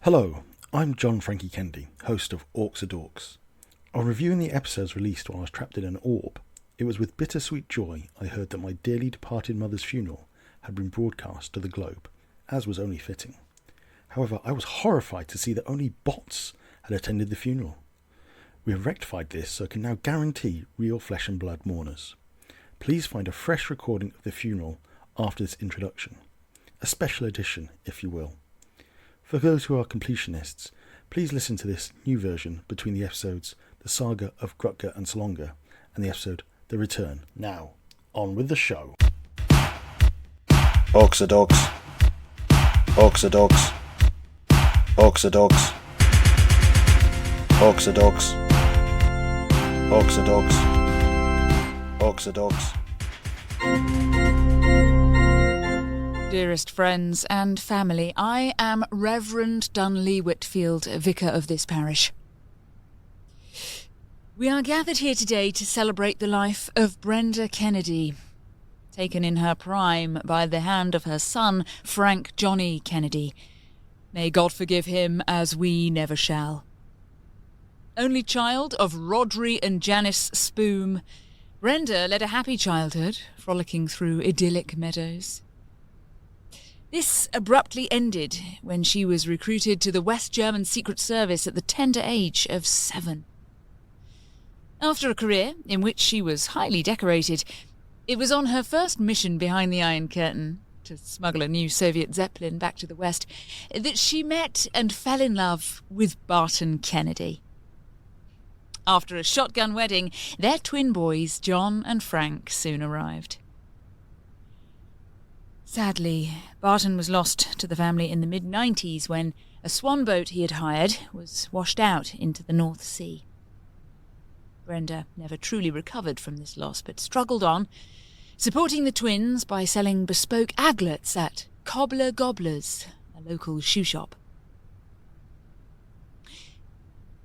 Hello, I'm John Frankie Kennedy, host of Orks R Dorks. On reviewing the episodes released while I was trapped in an orb, it was with bittersweet joy I heard that my dearly departed mother's funeral had been broadcast to the globe, as was only fitting. However, I was horrified to see that only bots had attended the funeral. We have rectified this so I can now guarantee real flesh and blood mourners. Please find a fresh recording of the funeral after this introduction. A special edition, if you will. For those who are completionists, please listen to this new version between the episodes The Saga of Grutgar and Salonga and the episode The Return. Now, on with the show. Orks R Dorks. Orks R Dorks. Orks R Dorks. Orks R Dorks. Orks R Dorks. Orks R Dorks. Dearest friends and family, I am Reverend Dunley Whitfield, Vicar of this parish. We are gathered here today to celebrate the life of Brenda Kennedy, taken in her prime by the hand of her son, Frank Johnny Kennedy. May God forgive him, as we never shall. Only child of Rodri and Janice Spoom, Brenda led a happy childhood, frolicking through idyllic meadows. This abruptly ended when she was recruited to the West German Secret Service at the tender age of 7. After a career in which she was highly decorated, it was on her first mission behind the Iron Curtain, to smuggle a new Soviet Zeppelin back to the West, that she met and fell in love with Barton Kennedy. After a shotgun wedding, their twin boys, John and Frank, soon arrived. Sadly, Barton was lost to the family in the mid-90s when a swan boat he had hired was washed out into the North Sea. Brenda never truly recovered from this loss, but struggled on, supporting the twins by selling bespoke aglets at Cobbler Gobblers, a local shoe shop.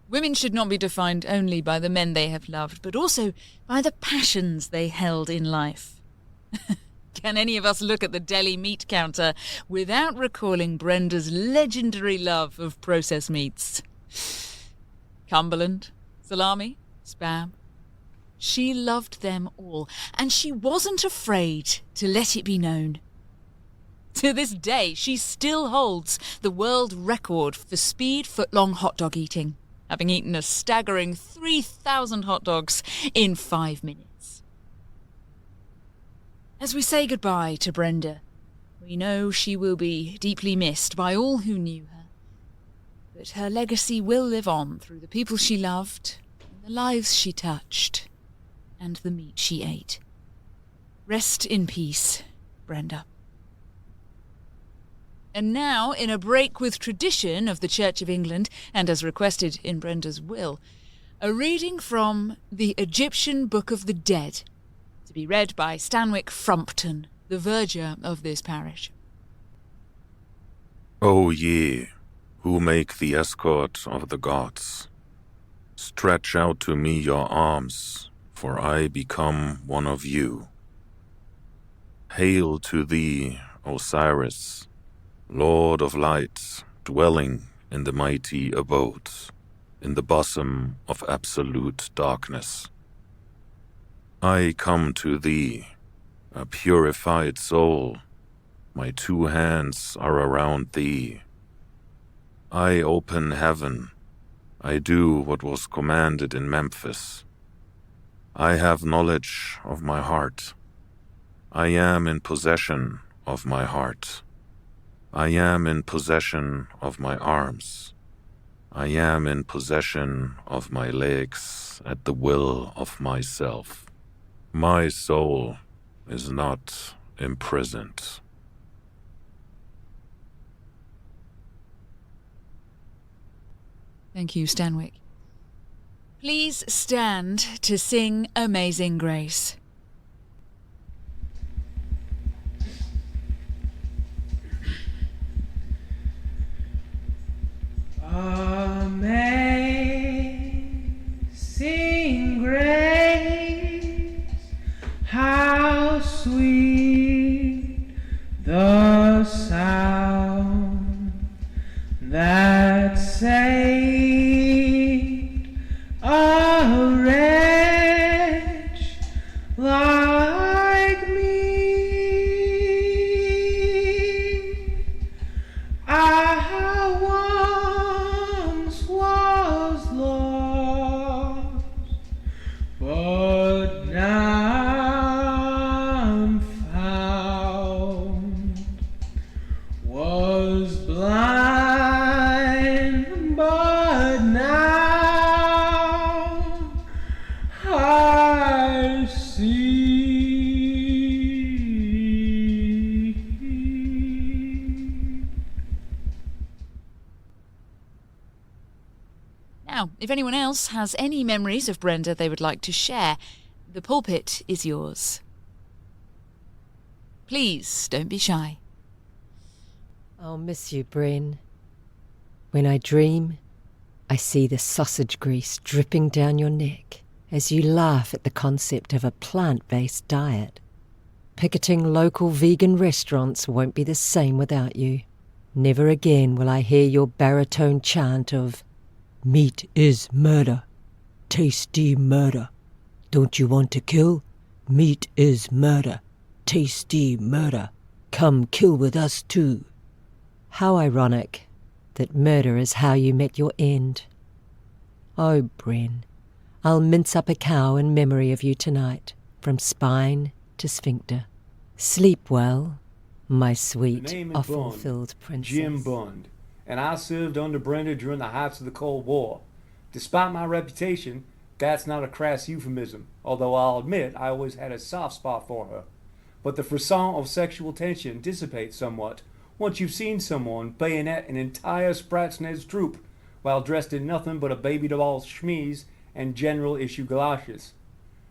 Women should not be defined only by the men they have loved, but also by the passions they held in life. Can any of us look at the deli meat counter without recalling Brenda's legendary love of processed meats? Cumberland, salami, spam. She loved them all, and she wasn't afraid to let it be known. To this day, she still holds the world record for speed footlong hot dog eating, having eaten a staggering 3,000 hot dogs in 5 minutes. As we say goodbye to Brenda, we know she will be deeply missed by all who knew her. But her legacy will live on through the people she loved, and the lives she touched, and the meat she ate. Rest in peace, Brenda. And now, in a break with tradition of the Church of England, and as requested in Brenda's will, a reading from the Egyptian Book of the Dead, to be read by Stanwick Frumpton, the verger of this parish. O ye, who make the escort of the gods, stretch out to me your arms, for I become one of you. Hail to thee, Osiris, Lord of light, dwelling in the mighty abode, in the bosom of absolute darkness. I come to thee, a purified soul. My 2 hands are around thee. I open heaven. I do what was commanded in Memphis. I have knowledge of my heart. I am in possession of my heart. I am in possession of my arms. I am in possession of my legs at the will of myself. My soul is not imprisoned. Thank you, Stanwick. Please stand to sing Amazing Grace. Amazing grace, how sweet the sound that that saved a wretch like me. I once was lost, but now I'm found. Was blind, but now I see. Now, if anyone else has any memories of Brenda they would like to share, the pulpit is yours. Please don't be shy. I'll miss you, Bren. When I dream, I see the sausage grease dripping down your neck as you laugh at the concept of a plant-based diet. Picketing local vegan restaurants won't be the same without you. Never again will I hear your baritone chant of, "Meat is murder. Tasty murder. Don't you want to kill? Meat is murder. Tasty murder. Come kill with us too." How ironic that murder is how you met your end. Oh, Bren, I'll mince up a cow in memory of you tonight, from spine to sphincter. Sleep well, my sweet, The name is offal-filled princess. Jim Bund, and I served under Brenda during the heights of the Cold War. Despite my reputation, that's not a crass euphemism, although I'll admit I always had a soft spot for her. But the frisson of sexual tension dissipates somewhat once you've seen someone bayonet an entire Spratsnez troop while dressed in nothing but a baby doll chemise and general issue galoshes.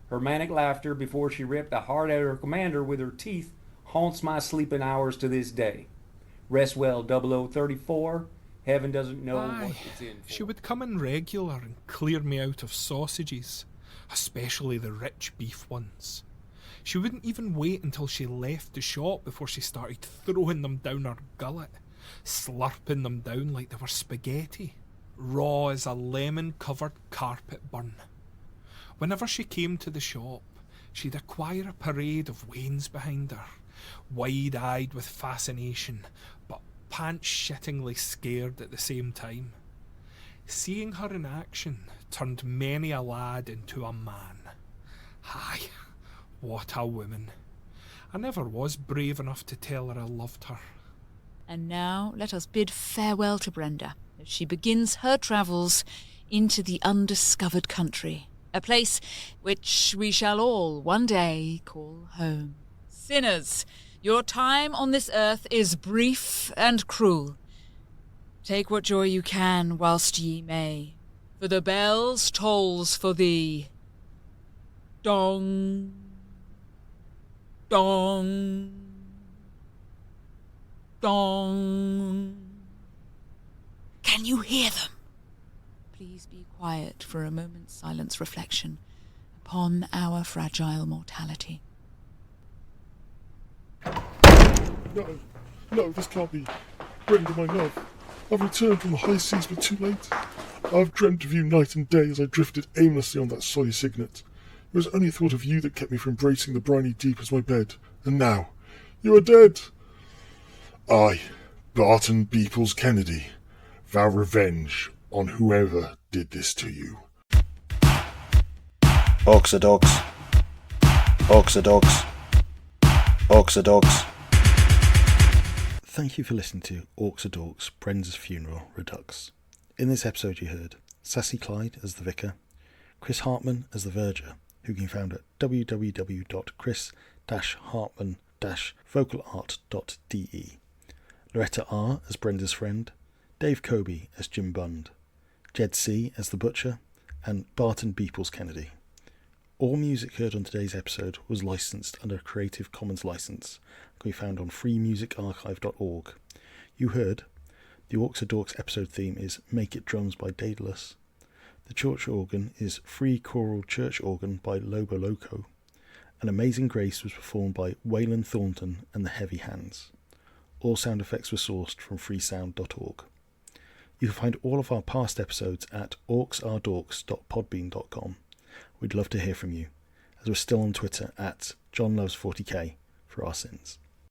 Her manic laughter before she ripped the heart out of her commander with her teeth haunts my sleeping hours to this day. Rest well, 0034. Heaven doesn't know what it's in for. She would come in regular and clear me out of sausages, especially the rich beef ones. She wouldn't even wait until she left the shop before she started throwing them down her gullet, slurping them down like they were spaghetti, raw as a lemon-covered carpet burn. Whenever she came to the shop, she'd acquire a parade of wains behind her, wide-eyed with fascination, but pants-shittingly scared at the same time. Seeing her in action turned many a lad into a man. Aye, what a woman. I never was brave enough to tell her I loved her. And now let us bid farewell to Brenda as she begins her travels into the undiscovered country, a place which we shall all one day call home. Sinners, your time on this earth is brief and cruel. Take what joy you can whilst ye may, for the bells tolls for thee. Dong, dong, dong. Can you hear them? Please be quiet for a moment's silence reflection upon our fragile mortality. No, this can't be. Brenda, my love. I've returned from the high seas, but too late. I've dreamt of you night and day as I drifted aimlessly on that solly signet. It was only a thought of you that kept me from embracing the briny deep as my bed. And now, you are dead. I, Barton Beeples Kennedy, vow revenge on whoever did this to you. Orks R Dorks. Orks R Dorks. Orks R Dorks. Thank you for listening to Orks R Dorks, Brenda's Funeral, Redux. In this episode you heard Sassy Clyde as the Vicar, Chris Hartman as the Verger, who can be found at www.chris-hartman-vocalart.de, Loretta R as Brenda's friend, Dave Koby as Jim Bund, Ged C as the Butcher, and Barton Beeples Kennedy. All music heard on today's episode was licensed under a Creative Commons license and can be found on freemusicarchive.org. You heard the Orks R Dorks episode theme is Make It Drums by Daedalus. The church organ is Free Choral Church Organ by Loco, and Amazing Grace was performed by Waylon, Thornton and the Heavy Hands. All sound effects were sourced from freesound.org. You can find all of our past episodes at orksrdorks.podbean.com. We'd love to hear from you, as we're still on Twitter at JohnLoves40k for our sins.